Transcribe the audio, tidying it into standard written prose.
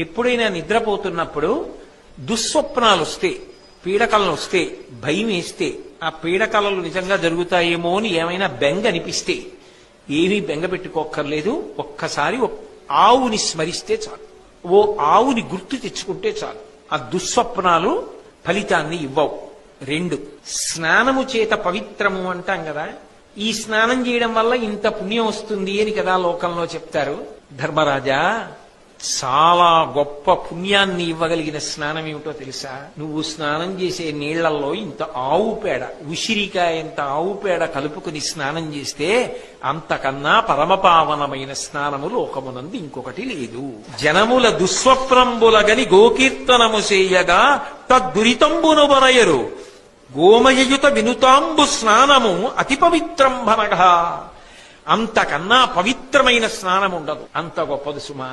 ఎప్పుడైనా నిద్రపోతున్నప్పుడు దుస్వప్నాలు వస్తే, పీడకలను వస్తే, భయం వేస్తే, ఆ పీడకలలు నిజంగా జరుగుతాయేమో అని ఏమైనా బెంగ అనిపిస్తే ఏమీ బెంగ పెట్టుకోక్కర్లేదు. ఒక్కసారి ఆవుని స్మరిస్తే చాలు, ఓ ఆవుని గుర్తు తెచ్చుకుంటే చాలు. ఆ దుస్వప్నాలు ఫలితాన్ని ఇవ్వవు. 2, స్నానము చేత పవిత్రము అంటాం కదా. ఈ స్నానం చేయడం వల్ల ఇంత పుణ్యం వస్తుంది అని కదా లోకంలో చెప్తారు. ధర్మరాజా, చాలా గొప్ప పుణ్యాన్ని ఇవ్వగలిగిన స్నానం ఏమిటో తెలుసా? నువ్వు స్నానం చేసే నీళ్లలో ఇంత ఆవు పేడ, ఉసిరికాయంత ఆవు పేడ కలుపుకుని స్నానం చేస్తే అంతకన్నా పరమపావనమైన స్నానము లోకమునందు ఇంకొకటి లేదు. జనముల దుస్వప్నంబులగని గోకీర్తనము చేయగా తద్దురితంబును బరయరు, గోమయయుత వినుతాంబు స్నానము అతి పవిత్రంభనగా. అంతకన్నా పవిత్రమైన స్నానం ఉండదు. అంత గొప్పదు సుమా.